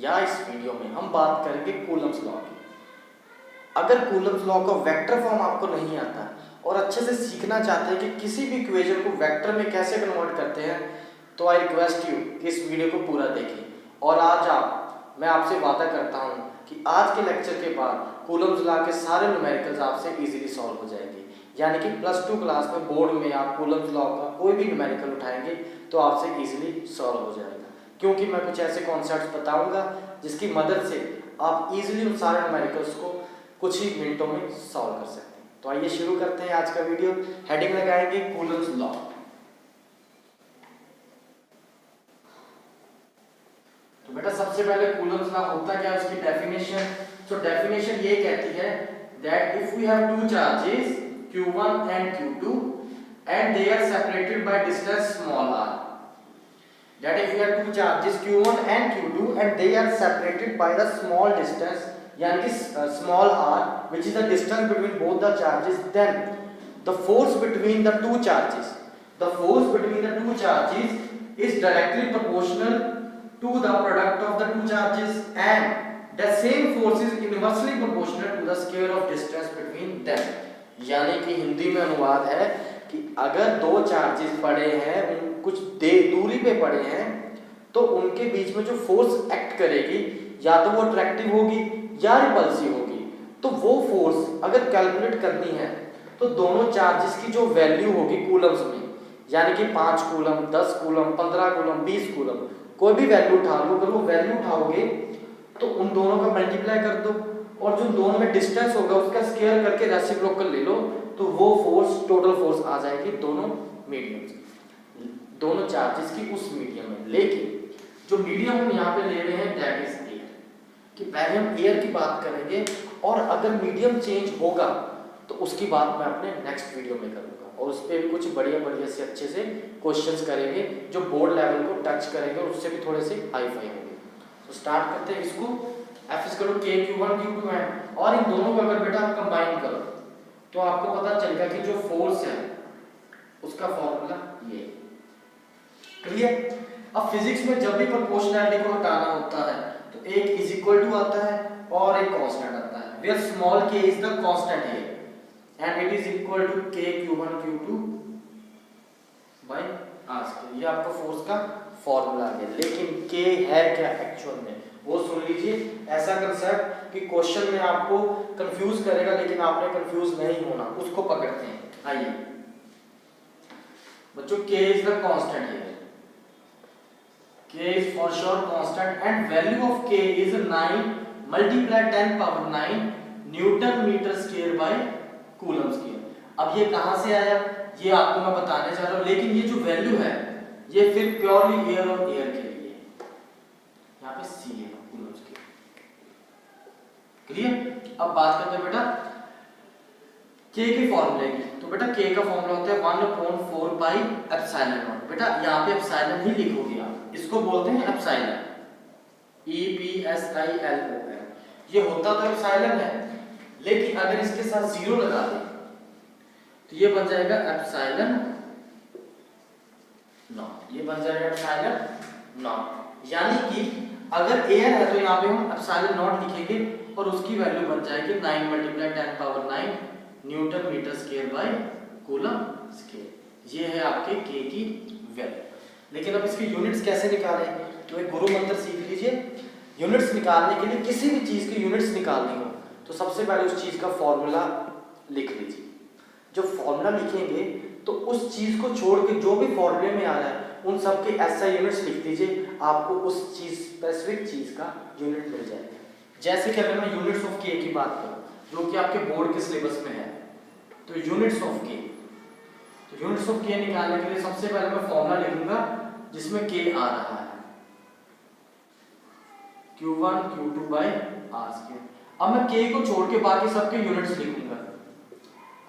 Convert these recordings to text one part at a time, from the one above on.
या इस वीडियो में हम बात करेंगे कूलम्स लॉ की। अगर कूलम्स लॉ का वेक्टर फॉर्म आपको नहीं आता और अच्छे से सीखना चाहते हैं कि किसी भी इक्वेशन को वेक्टर में कैसे कन्वर्ट करते हैं, तो आई रिक्वेस्ट यू कि इस वीडियो को पूरा देखें। और मैं आपसे वादा करता हूं कि आज के लेक्चर के बाद कूलम्स लॉ के सारे न्यूमेरिकल्स आपसे इजीली सॉल्व हो जाएंगे। यानी कि +2 क्लास में बोर्ड में आप कूलम्स लॉ का कोई भी न्यूमेरिकल उठाएंगे तो आपसे इजीली सॉल्व हो जाएगा, क्योंकि मैं कुछ ऐसे कॉन्सेप्ट्स बताऊंगा जिसकी मदद से आप इजीली उन सारे न्यूमेरिकल्स को कुछ ही मिनटों में सॉल्व कर सकते हैं। तो आइए शुरू करते हैं आज का वीडियो। हेडिंग लगाएंगे कूलम्स लॉ। तो बेटा सबसे पहले कूलम्स लॉ होता क्या है, उसकी डेफिनेशन। तो डेफिनेशन ये कहती है that if we have two charges Q1 and Q2 and they are separated by distance small r, that if we have two charges Q1 and Q2 and they are separated by the small distance, यानी कि small r, which is the distance between both the charges, then the force between the two charges is directly proportional to the product of the two charges, and the same force is inversely proportional to the square of distance between them। यानी कि हिंदी में अनुवाद है कि अगर दो charges पड़े हैं, कुछ दूरी पे पड़े हैं, तो उनके बीच में जो फोर्स एक्ट करेगी या तो वो अट्रैक्टिव होगी या रिपल्सिव होगी। तो वो फोर्स अगर कैलकुलेट करनी है तो दोनों चार्जेस की जो वैल्यू होगी कूलम्स में, यानी कि 5 कूलम, 10 कूलम, 15 कूलम, 20 कूलम, कोई भी वैल्यू उठा लो। अगर वो वैल्यू उठाओगे तो उन दोनों का मल्टीप्लाई कर दो और जो दोनों में डिस्टेंस होगा उसका स्क्वायर करके रेसिप्रोकल ले लो, तो वो फोर्स टोटल फोर्स आ जाएगी दोनों मीडियम, दोनों चार्जेस की उस मीडियम में। लेकिन जो मीडियम हम यहाँ पे ले रहे हैं दैट इज एयर, कि पहले हम एयर की बात करेंगे और अगर मीडियम चेंज होगा तो उसकी बात मैं अपने नेक्स्ट वीडियो में करूंगा और उस पर भी कुछ बढ़िया से अच्छे से क्वेश्चंस करेंगे जो बोर्ड लेवल को टच करेंगे और उससे भी थोड़े से हाई फाई होंगे। तो स्टार्ट करते हैं इसको। एफ इज करो के Q1 Q2 है, और इन दोनों को अगर बेटा आप कंबाइन करो तो आपको पता चलेगा कि जो फोर्स है उसका फॉर्मूला ये। क्लियर? अब फिजिक्स में जब भी प्रोपोर्शनैलिटी को हटाना होता है तो एक इज इक्वल टू आता है और एक कांस्टेंट आता है, where small k is the constant here and it is equal to k Q1 Q2 by r²। ये आपका फोर्स का फॉर्मूला है। लेकिन k है क्या एक्चुअल में, वो सुन लीजिए। ऐसा कंसेप्ट कि क्वेश्चन में आपको कंफ्यूज करेगा, लेकिन आपने कंफ्यूज नहीं होना, उसको पकड़ते हैं। आइए बच्चों, k is the constant here, k is for sure constant and value of k is 9 multiply 10 power 9 newton metre square by coulomb square. अब ये कहां से आया ये आपको मैं बताने जा रहा हूं, लेकिन ये जो वैल्यू है ये फिर प्योरली एयर और एयर के लिए, यहाँ पे c है कूलम स्क्वायर। क्लियर? अब बात करते हैं बेटा k के फॉर्मूले की। तो बेटा k का फॉर्मूला होता है 1/4 पाई एप्सिलॉन नॉट। बेटा यहाँ पे एप्सिलॉन ही लिखोगे आप, इसको बोलते हैं एप्सिलॉन, EPSILON। ये होता तो एप्सिलॉन है, लेकिन अगर इसके साथ 0 लगा दें तो ये बन जाएगा एप्सिलॉन नॉट, ये बन जाएगा एप्सिलॉन नॉट। यानी कि अगर एयर है तो यहाँ पे हम एप्सिलॉन नॉट लिखेंगे और उसकी वैल्यू बन जाएगी 9 × 10 power 9 newton metre square by coulomb square. ये है आपके k की वैल्यू। लेकिन अब इसकी यूनिट्स कैसे निकालें, तो एक गुरु मंत्र सीख लीजिए। यूनिट्स निकालने के लिए, किसी भी चीज की यूनिट्स निकालनी हो तो सबसे पहले उस चीज का फॉर्मूला लिख लीजिए। जब फॉर्मूला लिखेंगे तो उस चीज को छोड़ के जो भी फॉर्मूले में आ रहा है उन सब के SI यूनिट्स लिख दीजिए, आपको उस चीज स्पेसिफिक चीज का यूनिट मिल जाएगा। जैसे कि अगर मैं यूनिट्स ऑफ k की बात करूं जो कि आपके बोर्ड के सिलेबस में है, तो यूनिट्स ऑफ k, तो यूनिट्स ऑफ k निकालने के लिए सबसे पहले मैं फॉर्मूला लिखूंगा जिसमें k आ रहा है Q1 Q2 बाय r²। अब मैं k को छोड़ के बाकी सबके यूनिट्स लिखूंगा,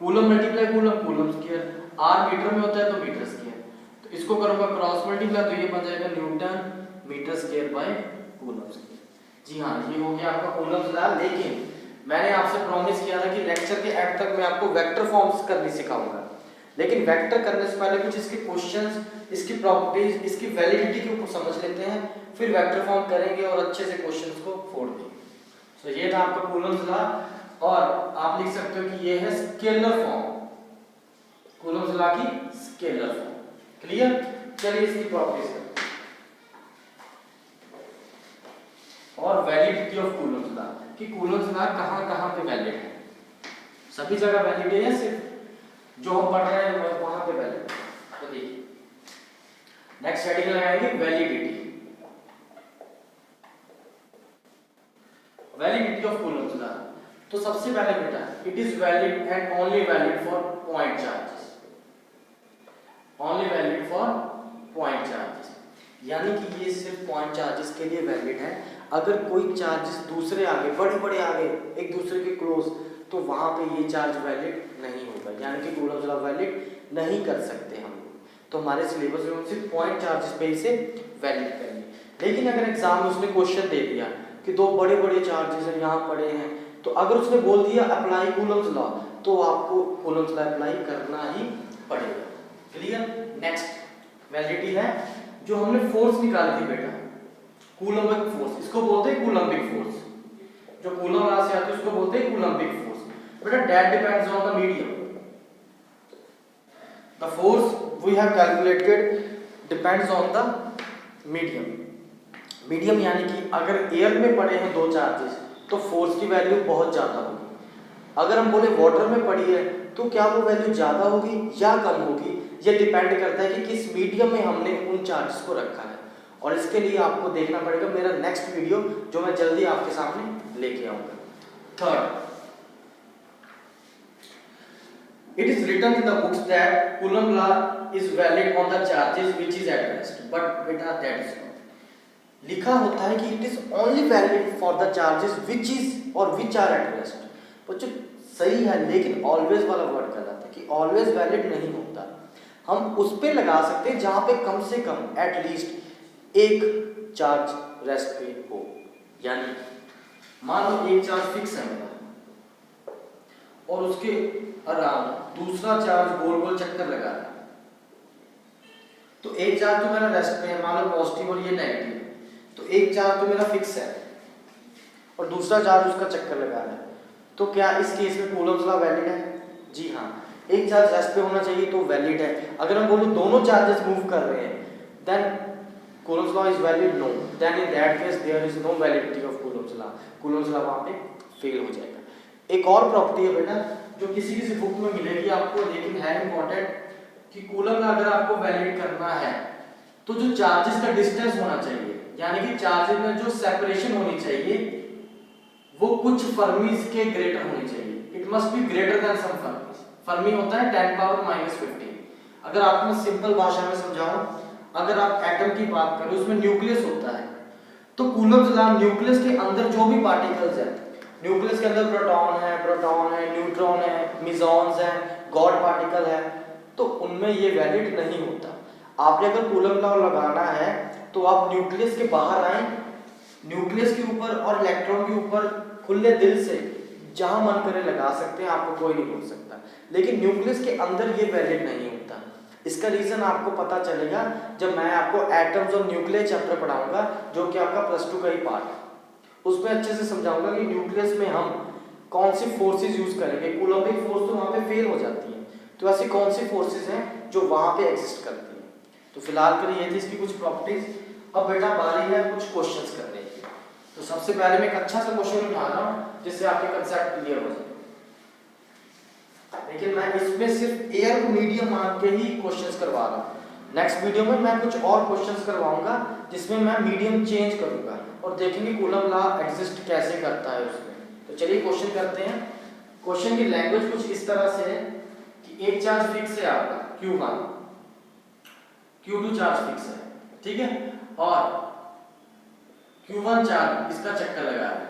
coulomb multiply coulomb coulomb square, r metre में होता है तो मीटर स्क्वायर, तो इसको करूंगा क्रॉस मल्टीप्लाई तो ये बन जाएगा newton metre square by coulomb square. जी हाँ, ये हो गया आपका कूलम्स लॉ। लेकिन मैंने आपसे प्रॉमिस किया था कि लेक्चर के एंड तक मैं आपको वेक्टर फॉर्म्स करनी सिखाऊंगा। लेकिन वेक्टर करने से पहले कुछ इसके क्वेश्चंस, इसकी प्रॉपर्टीज, इसकी वैलिडिटी के ऊपर समझ लेते हैं, फिर वेक्टर फॉर्म करेंगे और अच्छे से क्वेश्चंस को फोड़ देंगे। तो ये था आपका कूलम्स लॉ, और आप लिख सकते हो कि ये है स्केलर फॉर्म, कूलम्स लॉ की स्केलर फॉर्म। क्लियर? चलिए इसकी प्रॉपर्टीज करते हैं। और वैलिडिटी ऑफ कूलम्स लॉ, कि कूलम्स लॉ कहां-कहां पे वैलिड है। सभी जगह वैलिड है या सिर्फ जो हम पढ़ रहे हैं वहां पे वैलिड है? तो देखिए नेक्स्ट हेडिंग लगाएंगे validity. Validity of Coulomb's law, तो सबसे पहले बेटा it is valid and only valid for point charges, only valid for point charges, यानी कि ये सिर्फ पॉइंट चार्जेस के लिए वैलिड है। अगर कोई चार्जेस दूसरे आगे बड़े आगे एक दूसरे के क्लोज, तो वहां पे ये चार्ज वैलिड नहीं होगा, यानी कि कूलम्स लॉ वैलिड नहीं कर सकते हम लोग। तो हमारे सिलेबस में सिर्फ पॉइंट चार्जेस पे इसे वैलिड करेंगे। लेकिन अगर एग्जाम में उसने क्वेश्चन दे दिया कि दो बड़े चार्जेस हैं यहाँ पड़े हैं, तो अगर उसने बोल दिया अप्लाई कूलम्स लॉ, तो आपको कूलम्स लॉ अप्लाई करना ही पड़ेगा। क्लियर? नेक्स्ट वैलिडिटी है जो हमने फोर्स निकाली थी बेटा, कूलम्बिक फोर्स, इसको बोलते हैं कूलम्बिक फोर्स। जो कूलम लॉ से आती है उसको बोलते हैं कूलम्बिक फोर्स। बेटा that depends on the medium, the force we have calculated depends on the medium. Medium यानी कि अगर एयर में पड़े हैं दो चार्जेस तो फोर्स की वैल्यू बहुत ज्यादा होगी। अगर हम बोले वाटर में पड़ी है तो क्या वो वैल्यू ज्यादा होगी या कम होगी, ये डिपेंड करता है कि किस मीडियम में हमने उन चार्जेस को रखा है। और इसके लिए आपको देखना पड़ेगा मेरा नेक्स्ट वीडियो, जो मैं जल्दी आपके सामने लेके आऊंगा। Third, it is written in the books that Coulomb law is valid on the charges which is at rest, but beta that is not। लिखा होता है कि it is only valid for the charges which is or which are at rest। बच्चों सही है, लेकिन always वाला word कहलाता है कि always valid नहीं होता। हम उस पे लगा सकते हैं जहां पे कम से कम at least एक चार्ज रेस्ट पे हो। यानी मान लो एक चार्ज फिक्स है मेरा और उसके अराउंड दूसरा चार्ज गोल गोल चक्कर लगा रहा है, तो एक चार्ज तो मेरा रेस्ट पे है, मान लो पॉजिटिव और ये नेगेटिव, तो एक चार्ज तो मेरा फिक्स है और दूसरा चार्ज उसका चक्कर लगा रहा है, तो क्या इस केस में कूलम्स लॉ वैलिड है? जी हाँ, एक चार्ज रेस्ट पे होना चाहिए तो वैलिड है। अगर हम बोलो दोनों चार्जेस मूव कर रहे हैं then Coulomb's law is valid? No. Then in that case there is no validity of Coulomb's law. Coulomb's law वहाँ पे फेल हो जाएगा। एक और प्रॉपर्टी है बेटा जो किसी बुक में मिलेगी आपको, लेकिन है इंपॉर्टेंट, कि कूलम लॉ अगर आपको वैलिड करना है तो जो चार्जेस का डिस्टेंस होना चाहिए, यानी कि चार्जेस में जो सेपरेशन होनी चाहिए वो कुछ फर्मीज के ग्रेटर होनी चाहिए। It must be greater than some fermis. Fermi होता है 10⁻⁻15। अगर आपको मैं सिंपल भाषा में समझाऊं, अगर आप एटम की बात करें उसमें न्यूक्लियस होता है, तो कूलम्स लॉ न्यूक्लियस के अंदर जो भी पार्टिकल्स हैं, न्यूक्लियस के अंदर प्रोटॉन है, न्यूट्रॉन है, मिजॉन्स हैं, गॉड पार्टिकल है, तो उनमें ये वैलिड नहीं होता। आपने अगर कूलम लॉ लगाना है तो आप न्यूक्लियस के बाहर आए, न्यूक्लियस के ऊपर और इलेक्ट्रॉन के ऊपर खुले दिल से जहां मन करे लगा सकते हैं, आपको कोई नहीं रोक सकता। लेकिन न्यूक्लियस के अंदर ये वैलिड नहीं होता। इसका रीजन आपको पता चलेगा जब मैं आपको एटम्स और न्यूक्लियस चैप्टर पढ़ाऊंगा, जो कि आपका +2 का ही पार्ट है। उसमें अच्छे से समझाऊंगा कि न्यूक्लियस में हम कौन सी फोर्सेस यूज करेंगे। कूलम्बिक फोर्स तो वहां पे फेल हो जाती है, तो ऐसी कौन सी फोर्सेस हैं जो वहां पे एग्जिस्ट करती हैं। तो फिलहाल के लिए ये थी इसकी कुछ प्रॉपर्टीज। अब बेटा बारी है कुछ क्वेश्चंस करने की। तो सबसे पहले मैं एक अच्छा सा क्वेश्चन उठा रहा हूं जिससे आपके कंसेप्ट क्लियर हो जाए, लेकिन मैं इसमें सिर्फ एयर को मीडियम मान के ही क्वेश्चंस करवा रहा हूं। नेक्स्ट वीडियो में मैं कुछ और क्वेश्चंस करवाऊंगा जिसमें मैं मीडियम चेंज करूंगा और देखेंगे कूलम लॉ एग्जिस्ट कैसे करता है उसमें। तो चलिए क्वेश्चन करते हैं। क्वेश्चन की लैंग्वेज कुछ इस तरह से है कि एक चार्ज फिक्स है आपका Q1, Q2 चार्ज फिक्स है, ठीक है, और Q1 चार्ज इसका चक्कर लगा रहा है,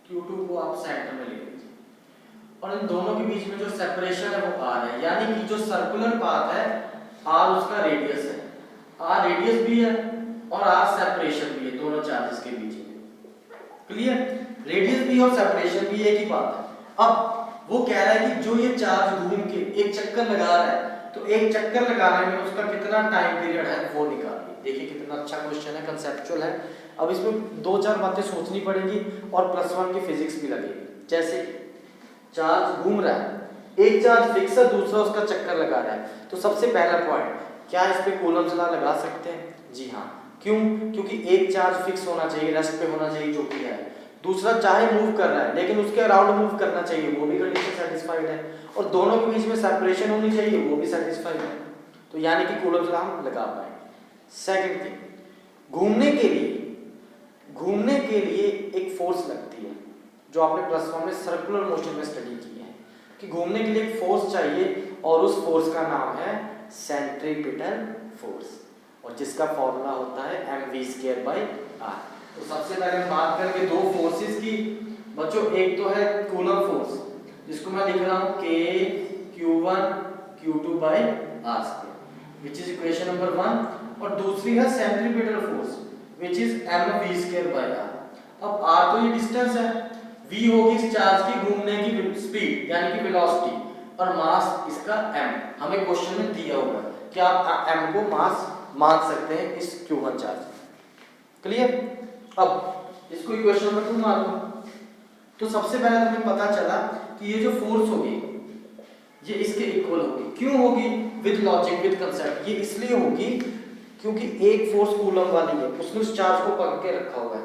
Q2 को आप सेंटर में ले लीजिए, और इन दोनों के बीच में जो सेपरेशन है वो R है, यानी कि जो सर्कुलर पाथ है R उसका रेडियस है, R रेडियस भी है और R सेपरेशन भी है दोनों चार्जेस के बीच में। क्लियर? रेडियस भी और सेपरेशन भी एक ही बात है। अब वो कह रहा है कि जो ये चार्ज घूम के एक चक्कर लगा रहा है तो एक चक्कर लगाने में उसका कितना टाइम पीरियड है वो निकालिए। देखिए कितना अच्छा क्वेश्चन है, कंसेप्चुअल है। अब इसमें दो चार बातें सोचनी पड़ेगी और +1 की फिजिक्स भी लगेगी। जैसे चार्ज घूम रहा है, एक चार्ज फिक्स है, दूसरा उसका चक्कर लगा रहा है, तो सबसे पहला पॉइंट, क्या इस पे कूलम्स लॉ लगा सकते हैं? जी हाँ। क्यों? क्योंकि एक चार्ज फिक्स होना चाहिए, रेस्ट पे होना चाहिए, जो कि है। दूसरा चाहे मूव कर रहा है लेकिन उसके अराउंड मूव करना चाहिए, वो भी कंडीशन सेटिस्फाइड है। और दोनों के बीच में सेपरेशन होनी चाहिए, वो भी सेटिस्फाइड है। तो यानी कि कूलम्स लॉ हम लगा पाएंगे। सेकंड थिंग, घूमने के लिए एक फोर्स लगती है, जो आपने +1 में सर्कुलर मोशन में स्टडी की है कि घूमने के लिए एक फोर्स चाहिए और उस फोर्स का नाम है सेंट्रीपिटल फोर्स, और जिसका फॉर्मूला होता है mv²/r। तो सबसे पहले हम बात करेंगे दो फोर्सेस की बच्चों। एक तो है कूलम फोर्स, जिसको मैं लिख रहा हूं K(Q1 Q2/r²) which is equation number 1, और दूसरी है centripetal force which is mv²/r। अब r तो ये डिस्टेंस है, v होगी इस चार्ज की घूमने की स्पीड यानी कि वेलोसिटी, और मास इसका m हमें क्वेश्चन में दिया होगा कि आप m को मास मान सकते हैं इस Q1 चार्ज। क्लियर? अब इसको इक्वेशन नंबर 2 मान लो। तो सबसे पहले हमें पता चला कि ये जो फोर्स होगी ये इसके इक्वल होगी। क्यों होगी? With logic, with concept. ये इसलिए होगी क्योंकि एक फोर्स कूलम वाली है, उसने उस चार्ज को पकड़ के रखा हुआ है,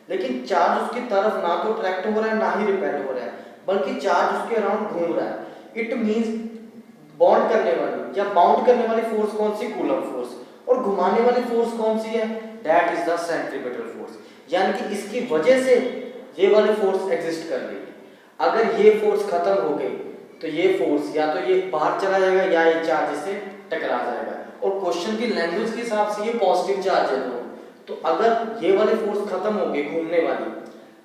लेकिन चार्ज उसकी तरफ ना तो अट्रैक्ट हो रहा है ना ही रिपेल हो रहा है, बल्कि चार्ज उसके अराउंड घूम रहा है। इट मींस बॉन्ड करने वाली या बाउंड करने वाली फोर्स कौन सी? Coulomb force. और घुमाने वाली फोर्स कौन सी है? That is the centripetal force. यानी कि इसकी वजह से ये वाली फोर्स एग्जिस्ट कर रही है। अगर ये फोर्स खत्म हो गई तो ये फोर्स या तो ये बाहर चला जाएगा या ये चार्ज से टकरा जाएगा। और क्वेश्चन की लैंग्वेज के हिसाब से ये पॉजिटिव चार्ज है दोनों, तो अगर ये वाली फोर्स खत्म हो गई घूमने वाली,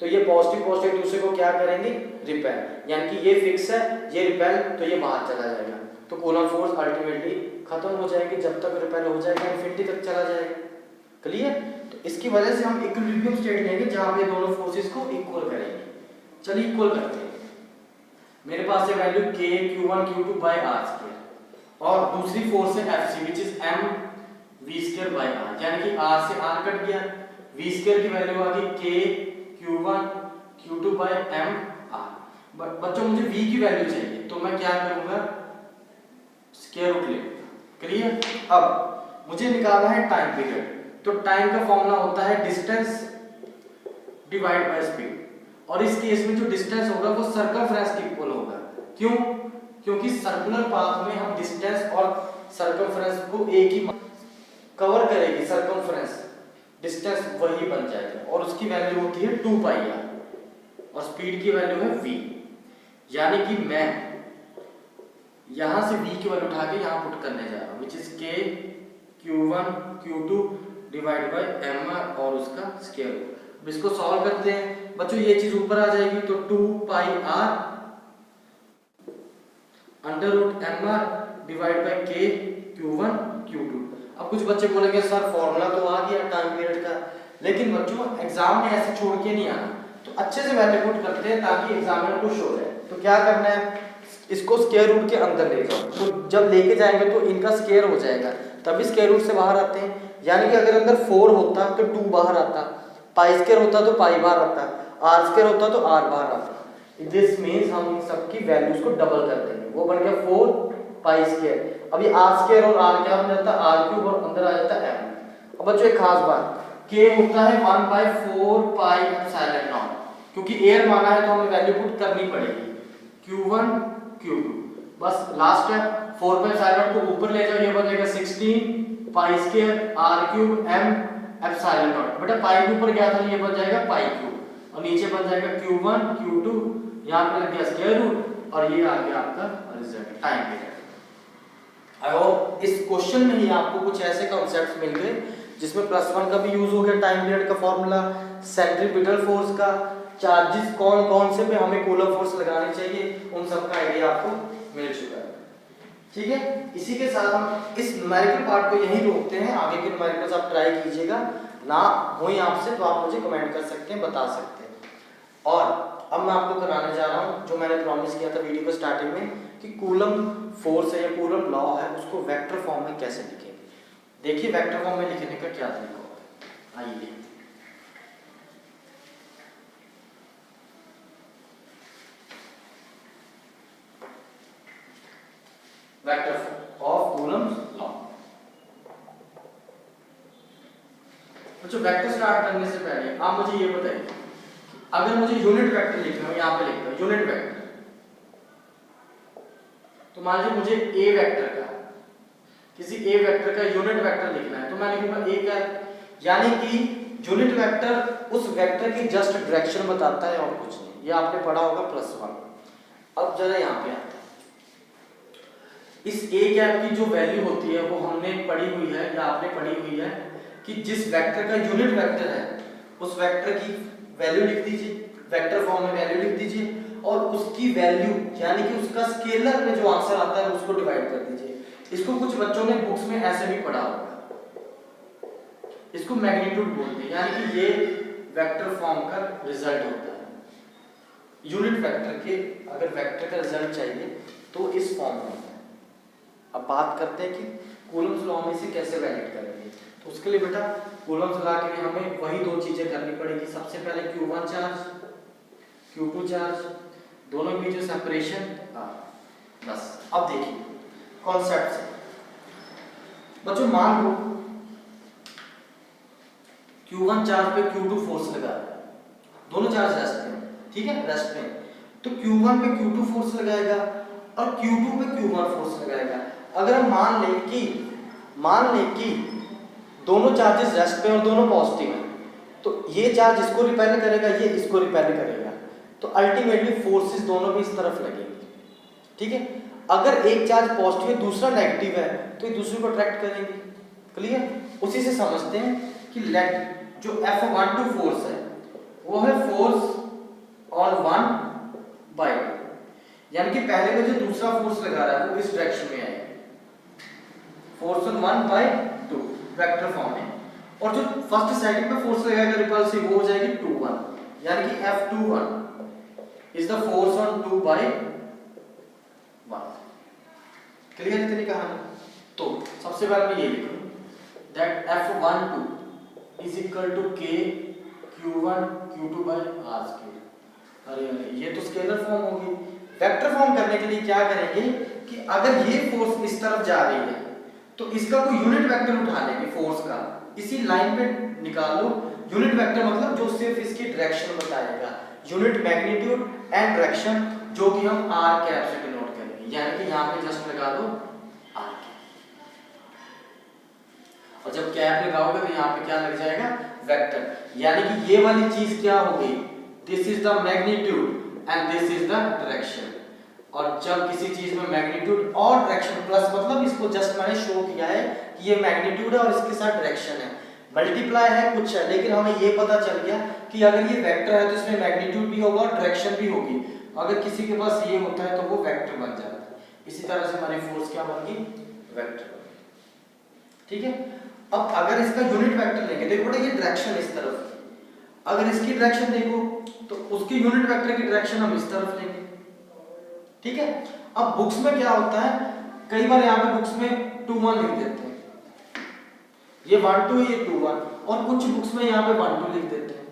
तो ये पॉजिटिव एक दूसरे को क्या करेंगे? रिपेल। यानी कि ये फिक्स है, ये रिपेल, तो ये बाहर चला जाएगा, तो कूलम फोर्स अल्टीमेटली खत्म हो जाएगी। जब तक रिपेल हो जाएगा इंफिनिटी तक चला जाएगा। क्लियर? तो इसकी वजह से हम इक्विलिब्रियम स्टेट लेंगे जहां पे दोनों फोर्सेस को इक्वल करेंगे। चलिए इक्वल करते हैं। मेरे पास है वैल्यू K(Q1 Q2/r²) और दूसरी फोर्स है Fc which is mv²/r, यानी कि r से r कट गया, v² की वैल्यू आ गई K(Q1 Q2/mr). बच्चों मुझे v की वैल्यू चाहिए, तो मैं क्या करूंगा? स्क्वायर रूट ले। क्लियर? अब मुझे निकालना है टाइम पीरियड, तो टाइम का फॉर्मूला होता है डिस्टेंस डिवाइड बाय स्पीड, और इस केस में जो डिस्टेंस होगा वो सर्कमफ्रेंस के इक्वल होगा। क्यों? क्योंकि सर्कुलर पाथ में हम डिस्टेंस और सर्कमफ्रेंस को एक ही कवर करेगी, सर्कमफ्रेंस डिस्टेंस वही बन जाएगा, और उसकी वैल्यू होती है 2πr, और स्पीड की वैल्यू है v। यानी कि मैं यहां से v की वैल्यू उठा के यहां पुट करने जा रहा हूं, which is K(Q1 Q2/mr) और उसका स्क्वायर रूट। अब इसको सॉल्व करते हैं बच्चों, ये चीज ऊपर आ जाएगी, तो 2πr √mr divide by K(Q1 Q2). अब कुछ बच्चे बोलेंगे सर फॉर्मूला तो आ गया टाइम पीरियड का, लेकिन बच्चों एग्जाम में ऐसे छोड़ के नहीं आना, तो अच्छे से वैल्यू पुट करते हैं ताकि एग्जामिनर खुश हो जाए। तो क्या करना है? इसको स्क्वायर रूट के अंदर ले जाओ, तो जब लेके जाएंगे तो इनका स्क्वायर हो जाएगा, तभी स्क्वायर रूट से बाहर आते हैं। यानी कि अगर अंदर 4 होता तो 2 बाहर आता, π² होता तो π बाहर आता, r² होता तो r बाहर आता। दिस मींस हम इन सब की वैल्यूज को डबल कर देंगे, वो बन गया 4π²। अब ये r² और r क्या बन जाता है? r³ और अंदर आ जाता है m। अब बच्चों एक खास बात, k होता है 1/4πε0, क्योंकि एयर माना है तो हमें वैल्यू पुट करनी पड़ेगी Q1 Q2। बस लास्ट है 4πε0 को ऊपर ले जाओ, ये बन जाएगा 16π² r³ m∈0। बेटा पाई के ऊपर गया था, ये बन जाएगा π³ और नीचे बन जाएगा Q1 Q2, यहाँ पे लग गया स्क्वायर रूट, और ये आ गया आपका result time period. I hope इस क्वेश्चन में ही आपको कुछ ऐसे कॉन्सेप्ट्स मिल गए जिसमें +1 का भी यूज हो गया, टाइम पीरियड का फॉर्मूला, सेंट्रीपिटल फोर्स का, चार्जेस कौन कौन से पे हमें कूलम फोर्स लगानी चाहिए, उन सब का आइडिया आपको मिल चुका है। ठीक है, इसी के साथ हम इस न्यूमेरिकल पार्ट को यहीं रोकते हैं। आगे के न्यूमेरिकल्स आप ट्राई कीजिएगा, ना होई आपसे तो आप मुझे कमेंट कर सकते हैं, बता सकते हैं। और अब मैं आपको कराने जा रहा हूँ जो मैंने प्रॉमिस किया था वीडियो को स्टार्टिंग में, कि कूलम फोर्स है या कूलम लॉ है उसको वेक्टर फॉर्म में कैसे लिखेंगे। देखिए वेक्टर फॉर्म में लिखने का क्या तरीका होगा, आइए vector form of Coulomb's law. बच्चों वेक्टर स्टार्ट करने से पहले आप मुझे ये बताइए, अगर मुझे यूनिट वेक्टर लिखना हो, यहाँ पे लिखता हूँ यूनिट वेक्टर, तो मान लीजिए मुझे ए वेक्टर का, किसी ए वेक्टर का यूनिट वेक्टर लिखना है, तो मैं लिखूंगा ए क्या, यानी कि यूनिट वेक्टर उस वेक्टर की जस्ट डायरेक्शन बताता है और कुछ नहीं। ये आपने पढ़ा होगा +1। अब जरा यहाँ पे आता है, इस ए कैप की जो वैल्यू होती है वो हमने पढ़ी हुई है या आपने पढ़ी हुई है कि जिस वेक्टर का यूनिट वेक्टर है उस वेक्टर की वैल्यू लिख दीजिए, वेक्टर फॉर्म में वैल्यू लिख दीजिए और उसकी वैल्यू यानी कि उसका स्केलर में जो आंसर आता है उसको डिवाइड कर दीजिए। इसको कुछ बच्चों ने बुक्स में ऐसे भी पढ़ा होगा, इसको मैग्नीट्यूड बोलते हैं, यानी कि ये वेक्टर फॉर्म का रिजल्ट होता है। यूनिट वेक्टर के अगर वेक्टर का रिजल्ट चाहिए तो इस फॉर्म में होता है। अब बात करते हैं कि कूलम्स लॉ में इसे कैसे वैलिड करेंगे। तो उसके लिए बेटा कूलम्स लॉ के लिए हमें वही दो चीजें करनी पड़ेगी। सबसे पहले Q1 चार्ज, Q2 चार्ज, दोनों की जो सेपरेशन, बस। अब देखिए कॉन्सेप्ट से बच्चों, मान लो Q1 चार्ज पे Q2 फोर्स लगा रहा है, दोनों चार्ज रेस्ट पे, ठीक है, रेस्ट पे, तो Q1 पे Q2 फोर्स लगाएगा और Q2 पे Q1 फोर्स लगाएगा। अगर हम मान लें कि दोनों चार्जेस रेस्ट पे और दोनों पॉजिटिव हैं, तो ये चार्ज इसको रिपेल करेगा, ये इसको रिपेल करेगा, तो अल्टीमेटली फोर्सेस दोनों भी इस तरफ लगेंगे, ठीक है। अगर एक चार्ज पॉजिटिव है दूसरा नेगेटिव है तो ये दूसरे को अट्रैक्ट करेंगे, क्लियर। उसी से समझते हैं कि जो F12 फोर्स है वो है फोर्स ऑन 1/2, यानी कि पहले में जो दूसरा फोर्स लगा रहा है वो इस डायरेक्शन में आएगा, फोर्स ऑन 1/2 वेक्टर फॉर्म में, और जो फर्स्ट सेकंड पे फोर्स लगाएगा रिपल्सिव वो हो जाएगी 2/1, यानी कि F21 is the force on 2/1। Clear इतनी कहानी। तो सबसे पहले मैं ये लिखूं that F12 is equal to K Q1 Q2/r²। अरे ये तो स्केलर फॉर्म होगी। वेक्टर फॉर्म करने के लिए क्या करेंगे कि अगर ये फोर्स इस तरफ जा रही है तो इसका कोई यूनिट वेक्टर उठा लेंगे फोर्स का, इसी लाइन पे निकाल लो। यूनिट वेक्टर मतलब जो सिर्फ इसकी डायरेक्शन बताएगा, यूनिट मैग्नीट्यूड एंड डायरेक्शन, जो कि हम r कैप से डिनोट करेंगे, यानी कि यहां पे जस्ट लगा दो r कैप, और जब कैप लगाओगे तो यहां पे क्या लग जाएगा, वेक्टर, यानी कि ये वाली चीज क्या हो गई, this is the magnitude and this is the direction. और जब किसी चीज में मैग्नीट्यूड और डायरेक्शन प्लस, मतलब इसको जस्ट मैंने शो किया है कि ये मैग्नीट्यूड है और इसके साथ डायरेक्शन है, मल्टीप्लाई है कुछ है, लेकिन हमें ये पता चल गया कि अगर ये वेक्टर है तो इसमें मैग्नीट्यूड भी होगा और डायरेक्शन भी होगी। अगर किसी के पास ये होता है तो वो वेक्टर बन जाता है। इसी तरह से हमारी फोर्स क्या बन गई, वेक्टर, ठीक है। अब अगर इसका यूनिट वेक्टर लेंगे, देखो बेटा ये डायरेक्शन इस तरफ, अगर इसकी डायरेक्शन देखो तो उसकी यूनिट वेक्टर की डायरेक्शन हम इस तरफ लेंगे, ठीक है। अब बुक्स में क्या होता है, कई बार यहाँ पे बुक्स में 2-1 लिख देते हैं, ये 1-2 ये 2-1, और कुछ बुक्स में यहाँ पे 1-2 लिख देते हैं,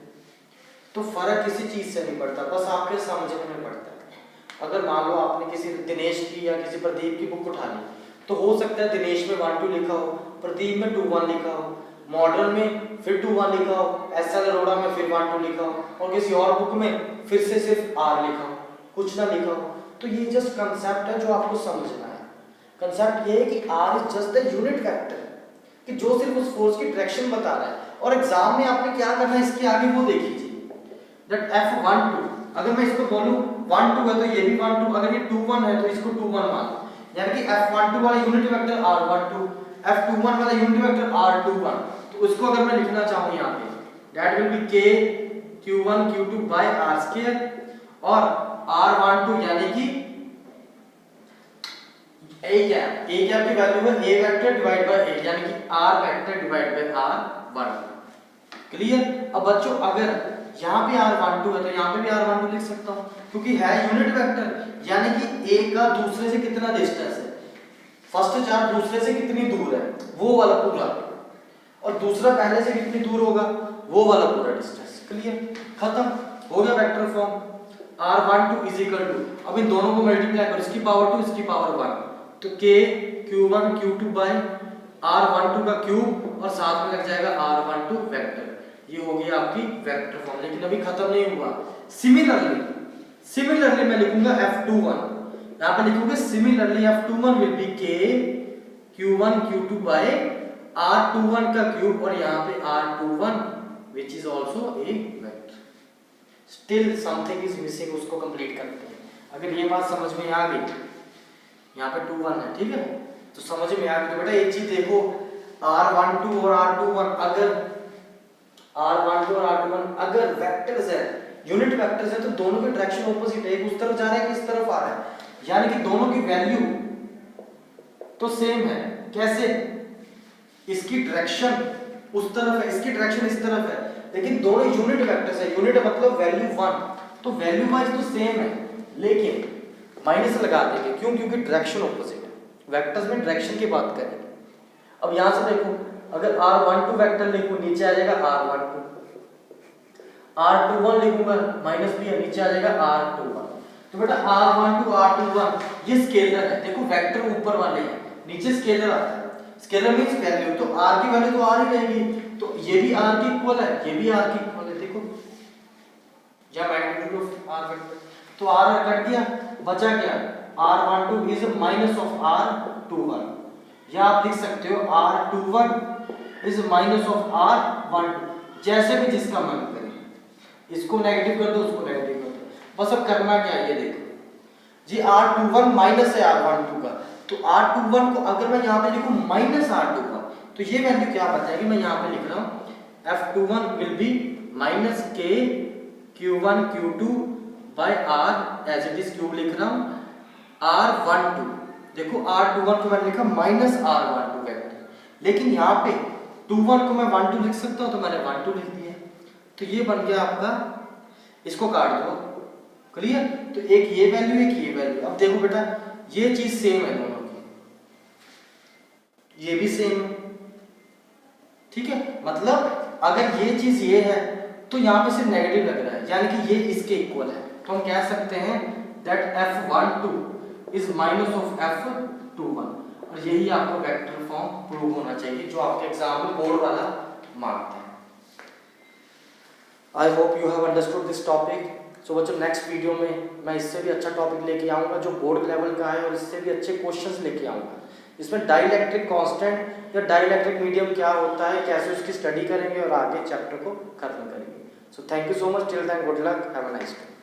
तो फर्क किसी चीज से नहीं पड़ता, बस आपके समझने में पड़ता है। अगर मान लो आपने किसी दिनेश की या किसी प्रदीप की बुक उठा ली, तो हो सकता है दिनेश में 1-2 लिखा हो, प्रदीप में 2-1 लिखा हो, मॉडर्न में फिर 2-1 लिखा हो, SL अरोड़ा में फिर 1-2 लिखा हो, और किसी और बुक में फिर से सिर्फ R लिखा हो, कुछ ना लिखा हो। तो ये जस्ट कंसेप्ट है जो आपको समझना है। कंसेप्ट ये है कि R is just the unit vector, कि जो सिर्फ उस फोर्स की डायरेक्शन बता रहा है, और एग्जाम में आपने क्या करना है इसके आगे वो देख लीजिए, दैट F12 अगर मैं इसको बोलूं 1-2 है तो ये भी 1-2, अगर ये 2-1 है तो इसको 2-1 मान लो, यानी कि F12 वाला यूनिट वेक्टर R12, F21 वाला यूनिट वेक्टर R21, तो उसको अगर मैं लिखना चाहूं यहाँ पे that will be K Q1 Q2/r², और R12 यानी कि A कैप की वैल्यू है A vector divide by A, यानी कि R vector divide by R1। Clear. अब बच्चों अगर यहाँ पे R12 है तो यहाँ पे भी R12 लिख सकता हूँ, क्योंकि है यूनिट वेक्टर, यानी कि एक का दूसरे से कितना डिस्टेंस है, फर्स्ट चार्ज दूसरे से कितनी दूर है वो वाला पूरा, और दूसरा पहले से कितनी दूर होगा वो वाला पूरा डिस्टेंस। क्लियर, खत्म हो गया vector form. R12 is equal to, अब इन दोनों को मल्टीप्लाई करो, इसकी पावर 2 इसकी पावर 1, तो k q1 q2 bye R12 का क्यूब और साथ में लग जाएगा R12 वेक्टर। ये हो गई आपकी वेक्टर फॉर्म, लेकिन अभी खत्म नहीं हुआ। सिमिलरली मैं लिखूंगा F21, यहाँ पे लिखोगे similarly F21 will be k q1 q2 by R21 का क्यूब और यहाँ पे R21 which is also a vector। Still something is missing, उसको कंप्लीट करते हैं। अगर ये बात समझ में आ गई, यहाँ पे 21 है, ठीक है, तो समझ में आ गई। तो बेटा एक चीज देखो, R12 और R21 अगर अगर वेक्टर्स है, यूनिट वेक्टर्स है, तो दोनों के डायरेक्शन ऑपोजिट है, एक उस तरफ जा रहा है, इस तरफ आ रहा है, यानी कि दोनों की वैल्यू तो सेम है। कैसे? इसकी डायरेक्शन उस तरफ है, इसकी डायरेक्शन इस तरफ है, लेकिन दोनों यूनिट वेक्टर्स है, यूनिट मतलब वैल्यू 1, तो वैल्यू वाइज तो सेम है, लेकिन माइनस लगा देंगे। क्यों? क्योंकि डायरेक्शन ऑपोजिट है। वेक्टर्स में डायरेक्शन की बात करेंगे। अब यहां से देखो, अगर R12 वेक्टर लिखूं नीचे आ जाएगा R12, R21 लिखूंगा माइनस भी है, नीचे आ जाएगा R21। तो बेटा R12 R21 ये स्केलर है, देखो वेक्टर ऊपर वाले हैं, नीचे स्केलर आता है। स्केलर मींस वैल्यू, तो r की वैल्यू तो r ही रहेगी, तो ये भी r के इक्वल है, ये भी r के इक्वल है। देखो या मैग्नीट्यूड ऑफ r वेक्टर, तो r कट गया, बचा क्या? R12 is minus of R21, या आप लिख सकते हो R21 is minus of R12, जैसे भी जिसका मन करे। इसको नेगेटिव कर दो, उसको नेगेटिव कर दो, बस अब करना क्या है ये देखो जी। R21 माइनस है R12 का, तो R21 को अगर मैं यहाँ पे लिखूं माइनस R21, तो ये वैल्यू क्या बचाएगी? मैं यहाँ पे लिख रहा हूँ F21 will be minus k q1 q2 by r, as it is cube लिख रहा हूँ R12। देखो R21 को मैंने लिखा माइनस R12 वेक्टर, लेकिन यहाँ पे 21 को मैं 12 लिख सकता हूँ, तो मैंने 12 लिख दिया, तो ये बन गया आपका। इसको काट दो, क्लियर? तो एक ये वैल्यू, एक ये वैल्यू। अब देखो बेटा ये चीज सेम है दोनों की, ये भी सेम है, ठीक है, मतलब अगर ये चीज ये है तो यहाँ पे सिर्फ नेगेटिव लग रहा है, यानी कि ये इसके इक्वल है, तो हम कह सकते हैं that F12 is minus of F21, और यही आपको वेक्टर फॉर्म प्रूव होना चाहिए जो आपके एग्जाम में बोर्ड वाला मांगता है। I hope you have understood this topic. So बच्चों नेक्स्ट वीडियो में मैं इससे भी अच्छा टॉपिक लेके आऊँगा जो बोर्ड लेवल का है, और इससे भी अच्छे क्वेश्चंस लेके आऊँगा। इसमें डाइलेक्ट्रिक कांस्टेंट या डाइलेक्ट्रिक मीडियम क्या होता है, कैसे उसकी स्टडी करेंगे और आगे चैप्टर को खत्म करेंगे। So thank you so much, till then good luck, have a nice day.